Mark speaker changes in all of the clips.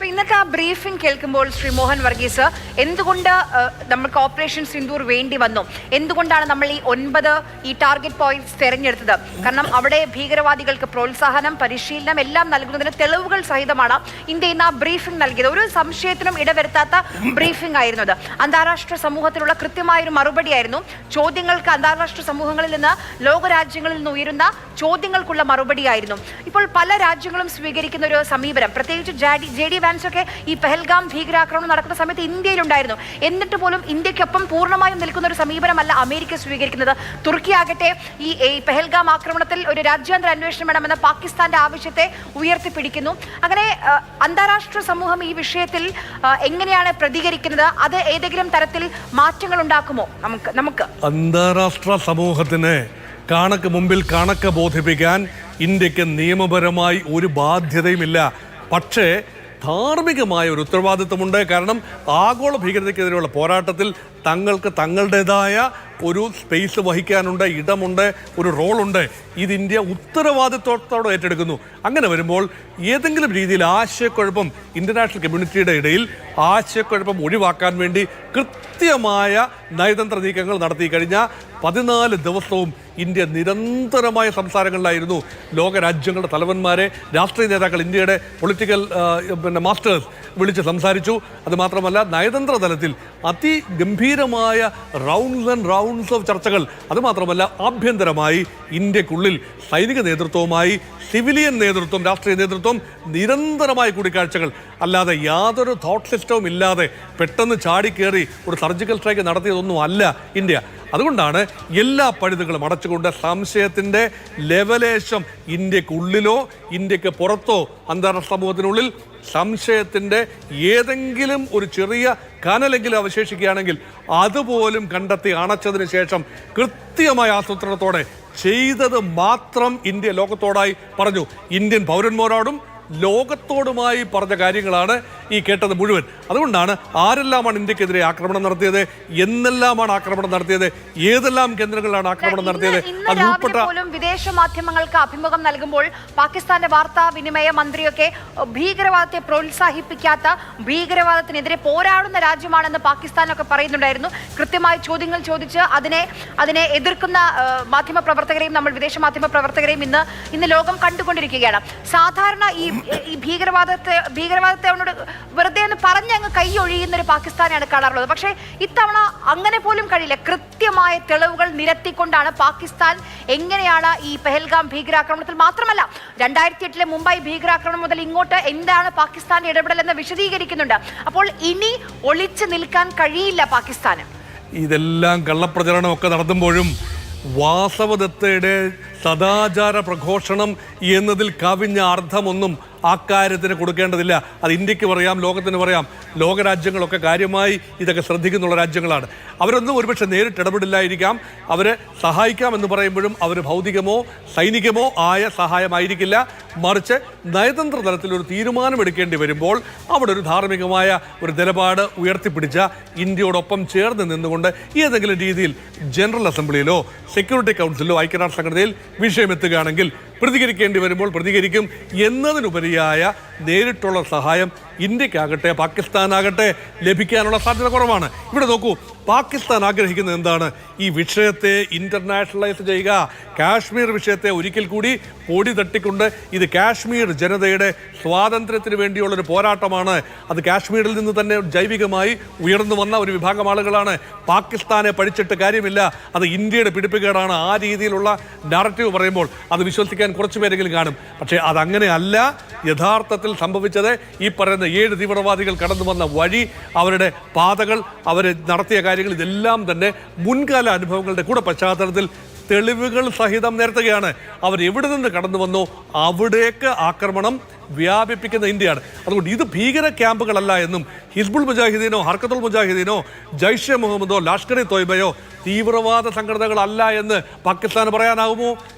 Speaker 1: ഇന്നത്തെ ആ ബ്രീഫിംഗ് കേൾക്കുമ്പോൾ ശ്രീ മോഹൻ വർഗീസ് എന്തുകൊണ്ട് നമുക്ക് ഓപ്പറേഷൻ സിന്ദൂർ വേണ്ടി വന്നു, എന്തുകൊണ്ടാണ് നമ്മൾ ഈ 9 ഈ ടാർഗറ്റ് പോയിന്റ്സ് തിരഞ്ഞെടുത്തത്? കാരണം അവിടെ ഭീകരവാദികൾക്ക് പ്രോത്സാഹനം, പരിശീലനം എല്ലാം നൽകുന്നതിന് തെളിവുകൾ സഹിതമാണ് ഇന്ത്യ ഇന്ന് ആ ബ്രീഫിംഗ് നൽകിയത്. ഒരു സംശയത്തിനും ഇടവരുത്താത്ത ബ്രീഫിംഗ് ആയിരുന്നു അത്. അന്താരാഷ്ട്ര സമൂഹത്തിലുള്ള കൃത്യമായൊരു മറുപടിയായിരുന്നു. ചോദ്യങ്ങൾക്ക് അന്താരാഷ്ട്ര സമൂഹങ്ങളിൽ നിന്ന്, ലോകരാജ്യങ്ങളിൽ നിന്ന് ഉയരുന്ന ചോദ്യങ്ങൾക്കുള്ള മറുപടിയായിരുന്നു. ഇപ്പോൾ പല രാജ്യങ്ങളും സ്വീകരിക്കുന്ന ഒരു സമീപനം, പ്രത്യേകിച്ച് JD വാൻസ് ഒക്കെ ഈ പെഹൽഗാം ഭീകരാക്രമണം നടക്കുന്ന സമയത്ത് ഇന്ത്യയിലുണ്ടായിരുന്നു. എന്നിട്ട് പോലും ഇന്ത്യക്കൊപ്പം പൂർണ്ണമായും നിൽക്കുന്ന ഒരു സമീപനമല്ല അമേരിക്ക സ്വീകരിക്കുന്നത്. തുർക്കി ആകട്ടെ ഈ പെഹൽഗാം ആക്രമണത്തിൽ ഒരു രാജ്യാന്തര അന്വേഷണം വേണമെന്ന പാകിസ്ഥാന്റെ ആവശ്യത്തെ ഉയർത്തിപ്പിടിക്കുന്നു. അങ്ങനെ അന്താരാഷ്ട്ര സമൂഹം ഈ വിഷയത്തിൽ എങ്ങനെയാണ് പ്രതികരിക്കുന്നത്? അത് ഏതെങ്കിലും തരത്തിൽ മാറ്റങ്ങൾ ഉണ്ടാക്കുമോ? നമുക്ക്
Speaker 2: അന്താരാഷ്ട്ര സമൂഹത്തിന് മുമ്പിൽ കണക്ക് ബോധിപ്പിക്കാൻ ഇന്ത്യക്ക് നിയമപരമായി ഒരു ബാധ്യതയുമില്ല. പക്ഷേ ധാർമ്മികമായ ഒരു ഉത്തരവാദിത്വമുണ്ട്. കാരണം ആഗോള ഭീകരതയ്ക്കെതിരെയുള്ള പോരാട്ടത്തിൽ തങ്ങൾക്ക് തങ്ങളുടേതായ ഒരു സ്പേസ് വഹിക്കാനുണ്ട്, ഇടമുണ്ട്, ഒരു റോളുണ്ട്. ഇത് ഇന്ത്യ ഉത്തരവാദിത്വത്തോടെ ഏറ്റെടുക്കുന്നു. അങ്ങനെ വരുമ്പോൾ ഏതെങ്കിലും രീതിയിൽ ആശയക്കുഴപ്പം, ഇന്റർനാഷണൽ കമ്മ്യൂണിറ്റിയുടെ ഇടയിൽ ആശയക്കുഴപ്പം ഒഴിവാക്കാൻ വേണ്ടി കൃത്യമായ നയതന്ത്ര നീക്കങ്ങൾ നടത്തി. കഴിഞ്ഞ 14 ദിവസവും ഇന്ത്യ നിരന്തരമായ സംസാരങ്ങളിലായിരുന്നു. ലോകരാജ്യങ്ങളുടെ തലവന്മാരെ, രാഷ്ട്രീയ നേതാക്കൾ, ഇന്ത്യയുടെ പൊളിറ്റിക്കൽ മാസ്റ്റേഴ്സ് വിളിച്ച് സംസാരിച്ചു. അതുമാത്രമല്ല നയതന്ത്ര തലത്തിൽ അതിഗംഭീരമായ റൗണ്ട്സ് ആൻഡ് റൗണ്ട്സ് ഓഫ് ചർച്ചകൾ. അതുമാത്രമല്ല ആഭ്യന്തരമായി ഇന്ത്യക്കുള്ളിൽ സൈനിക നേതൃത്വവുമായി സിവിലിയൻ നേതൃത്വം, രാഷ്ട്രീയ നേതൃത്വം നിരന്തരമായ കൂടിക്കാഴ്ചകൾ. അല്ലാതെ യാതൊരു തോട്ട് സിസ്റ്റവും ഇല്ലാതെ പെട്ടെന്ന് ചാടിക്കേറി ഒരു സർജിക്കൽ സ്ട്രൈക്ക് നടത്തിയതൊന്നും അല്ല ഇന്ത്യ. അതുകൊണ്ടാണ് എല്ലാ പഴുതുകളും അടച്ചുകൊണ്ട് സംശയത്തിൻ്റെ ലെവലേശം ഇന്ത്യക്കുള്ളിലോ ഇന്ത്യക്ക് പുറത്തോ അന്താരാഷ്ട്ര സമൂഹത്തിനുള്ളിൽ സംശയത്തിൻ്റെ ഏതെങ്കിലും ഒരു ചെറിയ കനലെങ്കിലും അവശേഷിക്കുകയാണെങ്കിൽ അതുപോലും കണ്ടെത്തി അണച്ചതിന് ശേഷം കൃത്യമായ ആസൂത്രണത്തോടെ ചെയ്തത് മാത്രം ഇന്ത്യ ലോകത്തോടായി പറഞ്ഞു. ഇന്ത്യൻ പൗരന്മാരോടും ലോകത്തോടുമായി പറഞ്ഞ കാര്യങ്ങളാണ് ഈ കേട്ടത് മുഴുവൻ. അതുകൊണ്ടാണ് ആരെല്ലാമാണ് ഇന്ത്യക്കെതിരെ ആക്രമണം നടത്തിയത്, എന്നെല്ലാമാണ് ആക്രമണം നടത്തിയത്, ഏതെല്ലാം കേന്ദ്രങ്ങളിലാണ് ആക്രമണം നടത്തിയത്.
Speaker 1: പോലും വിദേശ മാധ്യമങ്ങൾക്ക് അഭിമുഖം നൽകുമ്പോൾ പാകിസ്ഥാന്റെ വാർത്താ വിനിമയ മന്ത്രിയൊക്കെ ഭീകരവാദത്തെ പ്രോത്സാഹിപ്പിക്കാത്ത, ഭീകരവാദത്തിനെതിരെ പോരാടുന്ന രാജ്യമാണെന്ന് പാകിസ്ഥാനൊക്കെ പറയുന്നുണ്ടായിരുന്നു. കൃത്യമായ ചോദ്യങ്ങൾ ചോദിച്ച് അതിനെ എതിർക്കുന്ന മാധ്യമ പ്രവർത്തകരെയും നമ്മൾ വിദേശ മാധ്യമ പ്രവർത്തകരെയും ഇന്ന് ലോകം കണ്ടുകൊണ്ടിരിക്കുകയാണ്. സാധാരണ ഈ ഭീകരവാദത്തെ വെറുതെ എന്ന് പറഞ്ഞ് അങ്ങ് കൈ ഒഴിയുന്നൊരു പാകിസ്ഥാനാണ് കാണാറുള്ളത്. പക്ഷേ ഇത്തവണ അങ്ങനെ പോലും കഴിയില്ല. കൃത്യമായ തെളിവുകൾ നിരത്തിക്കൊണ്ടാണ് പാകിസ്ഥാൻ എങ്ങനെയാണ് ഈ പെഹൽഗാം ഭീകരാക്രമണത്തിൽ, മാത്രമല്ല 2008 മുംബൈ ഭീകരാക്രമണം മുതൽ ഇങ്ങോട്ട് എന്താണ് പാകിസ്ഥാന്റെ ഇടപെടലെന്ന് വിശദീകരിക്കുന്നുണ്ട്. അപ്പോൾ ഇനി ഒളിച്ചു നിൽക്കാൻ കഴിയില്ല പാകിസ്ഥാന്.
Speaker 2: ഇതെല്ലാം കള്ളപ്രചരണമൊക്കെ നടത്തുമ്പോഴും വാസവദത്തയുടെ സദാചാര പ്രഘോഷണം എന്നതിൽ കവിഞ്ഞ അർത്ഥമൊന്നും അക്കാര്യത്തിന് കൊടുക്കേണ്ടതില്ല. അത് ഇന്ത്യക്ക് പറയാം, ലോകത്തിന് പറയാം. ലോകരാജ്യങ്ങളൊക്കെ കാര്യമായി ഇതൊക്കെ ശ്രദ്ധിക്കുന്നുള്ള രാജ്യങ്ങളാണ്. അവരൊന്നും ഒരുപക്ഷെ നേരിട്ട് ഇടപെടില്ലായിരിക്കാം. അവരെ സഹായിക്കാമെന്ന് പറയുമ്പോഴും അവർ ഭൗതികമോ സൈനികമോ ആയ സഹായമായിരിക്കില്ല. മറിച്ച് നയതന്ത്ര തലത്തിൽ ഒരു തീരുമാനമെടുക്കേണ്ടി വരുമ്പോൾ അവിടെ ഒരു ധാർമ്മികമായ ഒരു നിലപാട് ഉയർത്തിപ്പിടിച്ച ഇന്ത്യയോടൊപ്പം ചേർന്ന് നിന്നുകൊണ്ട് ഏതെങ്കിലും രീതിയിൽ ജനറൽ അസംബ്ലിയിലോ സെക്യൂരിറ്റി കൗൺസിലോ ഐക്യരാഷ്ട്ര സംഘടനയിൽ വിഷയമെത്തുകയാണെങ്കിൽ പ്രതികരിക്കേണ്ടി വരുമ്പോൾ പ്രതികരിക്കും എന്നതിനുപരിയായ നേരിട്ടുള്ള സഹായം ഇന്ത്യക്കാകട്ടെ പാകിസ്ഥാനാകട്ടെ ലഭിക്കാനുള്ള സാധ്യത കുറവാണ്. ഇവിടെ നോക്കൂ, പാകിസ്ഥാൻ ആഗ്രഹിക്കുന്നത് എന്താണ്? ഈ വിഷയത്തെ ഇന്റർനാഷണലൈസ് ചെയ്യുക. കാശ്മീർ വിഷയത്തെ ഒരിക്കൽ കൂടി പൊടി തട്ടിക്കൊണ്ട് ഇത് കാശ്മീർ ജനതയുടെ സ്വാതന്ത്ര്യത്തിന് വേണ്ടിയുള്ളൊരു പോരാട്ടമാണ്. അത് കാശ്മീരിൽ നിന്ന് തന്നെ ജൈവികമായി ഉയർന്നു വന്ന ഒരു വിഭാഗം ആളുകളാണ്. പാകിസ്ഥാനെ പഠിച്ചിട്ട് കാര്യമില്ല, അത് ഇന്ത്യയുടെ പിടിപ്പുകേടാണ്. ആ രീതിയിലുള്ള നാരറ്റീവ് പറയുമ്പോൾ അത് വിശ്വസിക്കാൻ കുറച്ചു പേരെങ്കിലും കാണും. പക്ഷേ അതങ്ങനെ അല്ല. യഥാർത്ഥത്തിൽ സംഭവിച്ചത് ഈ പറയുന്ന 7 തീവ്രവാദികൾ കടന്നു വന്ന വഴി, അവരുടെ പാതകൾ, അവർ നടത്തിയ കാര്യങ്ങൾ, ഇതെല്ലാം തന്നെ മുൻകാല അനുഭവങ്ങളുടെ കൂടെ പശ്ചാത്തലത്തിൽ തെളിവുകൾ സഹിതം നിരത്തുകയാണ്. അവർ എവിടെ നിന്ന് കടന്നു വന്നോ അവിടേക്ക് ആക്രമണം വ്യാപിപ്പിക്കുന്ന ഇന്ത്യയാണ്. അതുകൊണ്ട് ഇത് ഭീകര ക്യാമ്പുകളല്ല എന്നും ഹിസ്ബുൾ മുജാഹിദീനോ ഹർക്കത്തുൽ മുജാഹിദീനോ ജയ്ഷെ മുഹമ്മദോ ലഷ്കർ ഇ തോയ്ബയോ തീവ്രവാദ സംഘടനകളല്ല എന്ന് പാകിസ്ഥാന് പറയാനാകുമോ?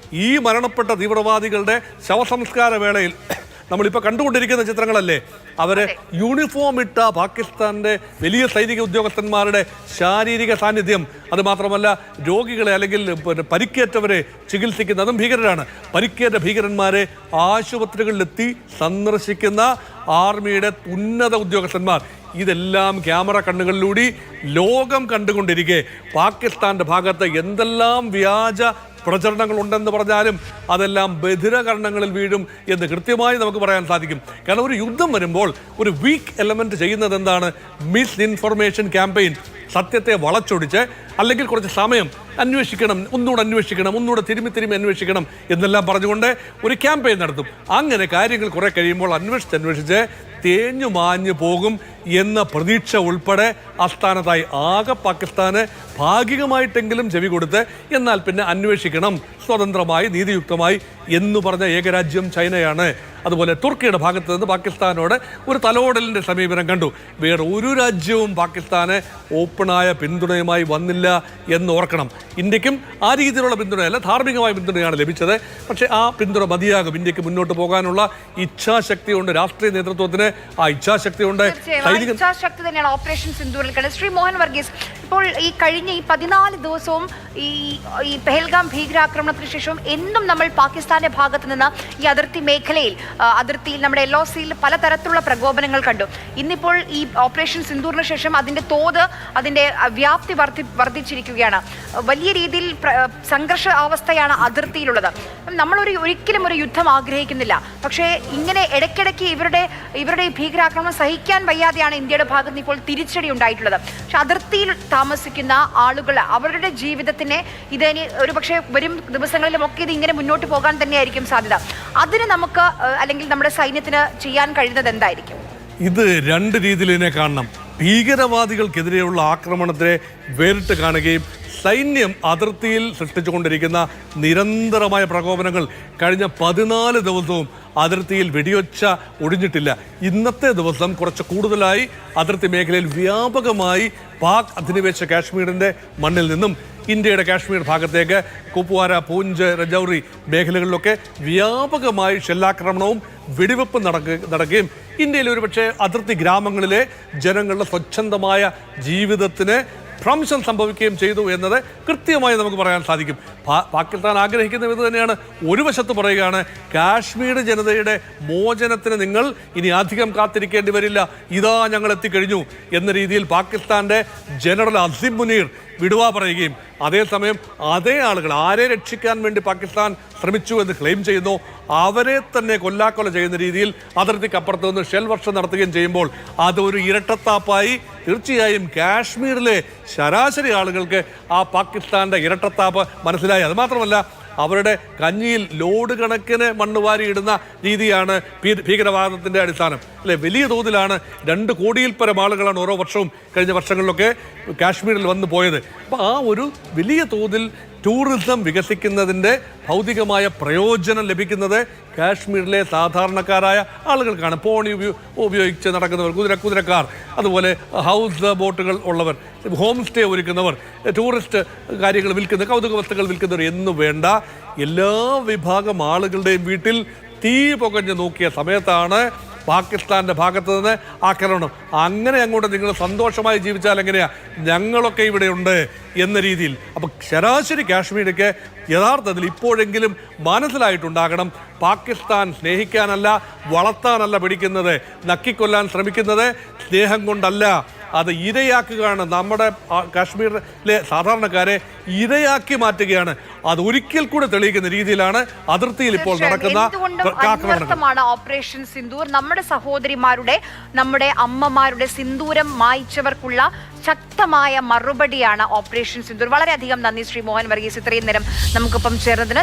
Speaker 2: ഈ മരണപ്പെട്ട തീവ്രവാദികളുടെ ശവസംസ്കാര വേളയിൽ നമ്മളിപ്പോൾ കണ്ടുകൊണ്ടിരിക്കുന്ന ചിത്രങ്ങളല്ലേ. അവരെ യൂണിഫോം ഇട്ട പാകിസ്ഥാന്റെ വലിയ സൈനിക ഉദ്യോഗസ്ഥന്മാരുടെ ശാരീരിക സാന്നിധ്യം, അത് മാത്രമല്ല രോഗികളെ അല്ലെങ്കിൽ പരിക്കേറ്റവരെ ചികിത്സിക്കുന്നതും ഭീകരരാണ്. പരിക്കേറ്റ ഭീകരന്മാരെ ആശുപത്രികളിലെത്തി സന്ദർശിക്കുന്ന ആർമിയുടെ ഉന്നത ഉദ്യോഗസ്ഥന്മാർ, ഇതെല്ലാം ക്യാമറ കണ്ണുകളിലൂടെ ലോകം കണ്ടുകൊണ്ടിരിക്കെ പാകിസ്ഥാന്റെ ഭാഗത്ത് എന്തെല്ലാം വ്യാജ പ്രചരണങ്ങൾ ഉണ്ടെന്ന് പറഞ്ഞാലും അതെല്ലാം ബധിരകരണങ്ങളിൽ വീഴും എന്ന് കൃത്യമായി നമുക്ക് പറയാൻ സാധിക്കും. കാരണം ഒരു യുദ്ധം വരുമ്പോൾ ഒരു വീക്ക് എലമെന്റ് ചെയ്യുന്നത് എന്താണ്? Miss information campaign. സത്യത്തെ വളച്ചൊടിച്ച് അല്ലെങ്കിൽ കുറച്ച് സമയം അന്വേഷിക്കണം, ഒന്നുകൂടെ തിരുമ്മി അന്വേഷിക്കണം എന്നെല്ലാം പറഞ്ഞുകൊണ്ട് ഒരു ക്യാമ്പയിൻ നടത്തും. അങ്ങനെ കാര്യങ്ങൾ കുറെ കഴിയുമ്പോൾ അന്വേഷിച്ച് തേഞ്ഞു മാഞ്ഞു പോകും എന്ന പ്രതീക്ഷ ഉൾപ്പെടെ ആസ്ഥാനത്തായി ആകെ പാകിസ്ഥാന് ഭാഗികമായിട്ടെങ്കിലും ചെവി കൊടുത്ത് എന്നാൽ പിന്നെ അന്വേഷിക്കണം സ്വതന്ത്രമായി നീതിയുക്തമായി എന്ന് പറഞ്ഞ ഏകരാജ്യം ചൈനയാണ്. അതുപോലെ തുർക്കിയുടെ ഭാഗത്ത് നിന്ന് പാകിസ്ഥാനോട് ഒരു തലോടലിൻ്റെ സമീപനം കണ്ടു. വേറെ ഒരു രാജ്യവും പാകിസ്ഥാന് ഓപ്പണായ പിന്തുണയുമായി വന്നില്ല എന്ന് ഓർക്കണം. ഇന്ത്യക്കും ആ രീതിയിലുള്ള പിന്തുണയല്ല, ധാർമ്മികമായ പിന്തുണയാണ് ലഭിച്ചത്. പക്ഷേ ആ പിന്തുണ മതിയാകും. ഇന്ത്യക്ക് മുന്നോട്ട് പോകാനുള്ള ഇച്ഛാശക്തിയുണ്ട്, രാഷ്ട്രീയ നേതൃത്വത്തിന് ആ ഇച്ഛാശക്തിയുണ്ട്.
Speaker 1: ഇച്ഛാശക്തി തന്നെയാണ് ഓപ്പറേഷൻ സിന്ദൂറിൽ കണ്ടത്. ശ്രീ മോഹൻ വർഗീസ്, ഇപ്പോൾ ഈ കഴിഞ്ഞ 14 ദിവസവും ഈ പെഹൽഗാം ഭീകരാക്രമണത്തിന് ശേഷം എന്നും നമ്മൾ പാകിസ്ഥാന്റെ ഭാഗത്ത് നിന്ന് ഈ അതിർത്തിയിൽ നമ്മുടെ LOCയിൽ പലതരത്തിലുള്ള പ്രകോപനങ്ങൾ കണ്ടു. ഇന്നിപ്പോൾ ഈ ഓപ്പറേഷൻ സിന്ദൂറിന് ശേഷം അതിന്റെ തോത്, അതിന്റെ വ്യാപ്തി വർദ്ധിച്ചിരിക്കുകയാണ്. വലിയ രീതിയിൽ സംഘർഷ അവസ്ഥയാണ് അതിർത്തിയിലുള്ളത്. നമ്മൾ ഒരിക്കലും ഒരു യുദ്ധം ആഗ്രഹിക്കുന്നില്ല. പക്ഷേ ഇങ്ങനെ ഇടയ്ക്കിടയ്ക്ക് ഇവരുടെ ഈ ഭീകരാക്രമണം സഹിക്കാൻ വയ്യാതെയാണ് ഇന്ത്യയുടെ ഭാഗത്ത് നിന്ന് ഇപ്പോൾ തിരിച്ചടി ഉണ്ടായിട്ടുള്ളത്. പക്ഷെ അതിർത്തിയിൽ താമസിക്കുന്ന ആളുകൾ അവരുടെ ജീവിതത്തിനെ ഇതിന് ഒരുപക്ഷെ വരും ദിവസങ്ങളിലുമൊക്കെ ഇത് ഇങ്ങനെ മുന്നോട്ട് പോകാൻ തന്നെയായിരിക്കും സാധ്യത. അതിന് നമുക്ക് അല്ലെങ്കിൽ നമ്മുടെ സൈന്യത്തിന് ചെയ്യാൻ കഴിയുന്നത് എന്തായിരിക്കും?
Speaker 2: ഇത് രണ്ട് രീതിയിൽ ഇതിനെ കാണണം. ഭീകരവാദികൾക്കെതിരെയുള്ള ആക്രമണത്തെ വേറിട്ട് കാണുകയും സൈന്യം അതിർത്തിയിൽ സൃഷ്ടിച്ചുകൊണ്ടിരിക്കുന്ന നിരന്തരമായ പ്രകോപനങ്ങൾ കഴിഞ്ഞ 14 ദിവസവും അതിർത്തിയിൽ വെടിയൊച്ച ഒഴിഞ്ഞിട്ടില്ല. ഇന്നത്തെ ദിവസം കുറച്ച് കൂടുതലായി അതിർത്തി മേഖലയിൽ വ്യാപകമായി പാക് അധിനിവേശ കാശ്മീരിൻ്റെ മണ്ണിൽ നിന്നും ഇന്ത്യയുടെ കാശ്മീർ ഭാഗത്തേക്ക് കുപ്വാര, പൂഞ്ച്, രജൌറി മേഖലകളിലൊക്കെ വ്യാപകമായി ഷെല്ലാക്രമണവും വെടിവെപ്പും നടക്കുകയും ഇന്ത്യയിലെ ഒരുപക്ഷെ അതിർത്തി ഗ്രാമങ്ങളിലെ ജനങ്ങളുടെ സ്വച്ഛന്തമായ ജീവിതത്തിന് ഭ്രംശം സംഭവിക്കുകയും ചെയ്തു എന്നത് കൃത്യമായി നമുക്ക് പറയാൻ സാധിക്കും. പാകിസ്ഥാൻ ആഗ്രഹിക്കുന്ന ഇത് തന്നെയാണ്. ഒരു വശത്ത് പറയുകയാണ്, കാശ്മീർ ജനതയുടെ മോചനത്തിന് നിങ്ങൾ ഇനി അധികം കാത്തിരിക്കേണ്ടി വരില്ല, ഇതാ ഞങ്ങൾ എത്തിക്കഴിഞ്ഞു എന്ന രീതിയിൽ പാകിസ്ഥാന്റെ ജനറൽ അസിം മുനീർ വിടുവാ പറയുകയും അതേസമയം അതേ ആളുകൾ ആരെ രക്ഷിക്കാൻ വേണ്ടി പാകിസ്ഥാൻ ശ്രമിച്ചു എന്ന് ക്ലെയിം ചെയ്യുന്നു അവരെ തന്നെ കൊല്ലാക്കൊല ചെയ്യുന്ന രീതിയിൽ അതിർത്തിക്കപ്പുറത്ത് നിന്ന് ഷെൽ വർഷം നടത്തുകയും ചെയ്യുമ്പോൾ അതൊരു ഇരട്ടത്താപ്പായി തീർച്ചയായും കാശ്മീരിലെ ശരാശരി ആളുകൾക്ക് ആ പാകിസ്ഥാന്റെ ഇരട്ടത്താപ്പ് മനസ്സിലായി. അതുമാത്രമല്ല അവരുടെ കഞ്ഞിയിൽ ലോഡ് കണക്കിന് മണ്ണ് വാരിയിടുന്ന രീതിയാണ് ഭീകരവാദത്തിൻ്റെ അടിസ്ഥാനം അല്ലെ. വലിയ തോതിലാണ് 2 കോടിയിൽ പരം ആളുകളാണ് ഓരോ വർഷവും കഴിഞ്ഞ വർഷങ്ങളിലൊക്കെ കാശ്മീരിൽ വന്നു പോയത്. അപ്പോൾ ആ ഒരു വലിയ തോതിൽ ടൂറിസം വികസിക്കുന്നതിൻ്റെ ഭൗതികമായ പ്രയോജനം ലഭിക്കുന്നത് കാശ്മീരിലെ സാധാരണക്കാരായ ആളുകൾക്കാണ്. പോണി ഉപയോഗിച്ച് നടക്കുന്നവർ, കുതിരക്കാർ, അതുപോലെ ഹൗസ് ബോട്ടുകൾ ഉള്ളവർ, ഹോം സ്റ്റേ ഒരുക്കുന്നവർ, ടൂറിസ്റ്റ് കാര്യങ്ങൾ വിൽക്കുന്ന, കൗതുക വസ്തുക്കൾ വിൽക്കുന്നവർ എന്നു വേണ്ട എല്ലാ വിഭാഗം ആളുകളുടെയും വീട്ടിൽ തീ പുകഞ്ഞ് നോക്കിയ സമയത്താണ് പാകിസ്ഥാന്റെ ഭാഗത്ത് നിന്ന് ആക്രമണം. അങ്ങനെ അങ്ങോട്ട് നിങ്ങൾ സന്തോഷമായി ജീവിച്ചാൽ എങ്ങനെയാ, ഞങ്ങളൊക്കെ ഇവിടെയുണ്ട് എന്ന രീതിയിൽ. അപ്പം ശരാശരി കാശ്മീർക്ക് യഥാർത്ഥത്തിൽ ഇപ്പോഴെങ്കിലും മനസ്സിലായിട്ടുണ്ടാകണം, പാകിസ്ഥാൻ സ്നേഹിക്കാനല്ല വളർത്താനല്ല പിടിക്കുന്നത്, നക്കിക്കൊല്ലാൻ ശ്രമിക്കുന്നത് സ്നേഹം കൊണ്ടല്ല, അത് ഇരയാക്കുകയാണ്. നമ്മുടെ കാശ്മീരിലെ സാധാരണക്കാരെ ഇരയാക്കി മാറ്റുകയാണ്. അത് ഒരിക്കൽ കൂടെ തെളിയിക്കുന്ന രീതിയിലാണ് അതിർത്തിയിൽ ഇപ്പോൾ നടക്കുന്ന
Speaker 1: ആക്രമണമാണ് ഓപ്പറേഷൻ സിന്ദൂർ. നമ്മുടെ സഹോദരിമാരുടെ, നമ്മുടെ അമ്മമാരുടെ സിന്ദൂരം മായ്ച്ചവർക്കുള്ള ശക്തമായ മറുപടിയാണ് ഓപ്പറേഷൻ സിന്ദൂർ. വളരെയധികം നന്ദി ശ്രീ മോഹൻ വർഗീസ്, ഇത്രയും നേരം നമുക്കൊപ്പം ചേർന്നതിന്.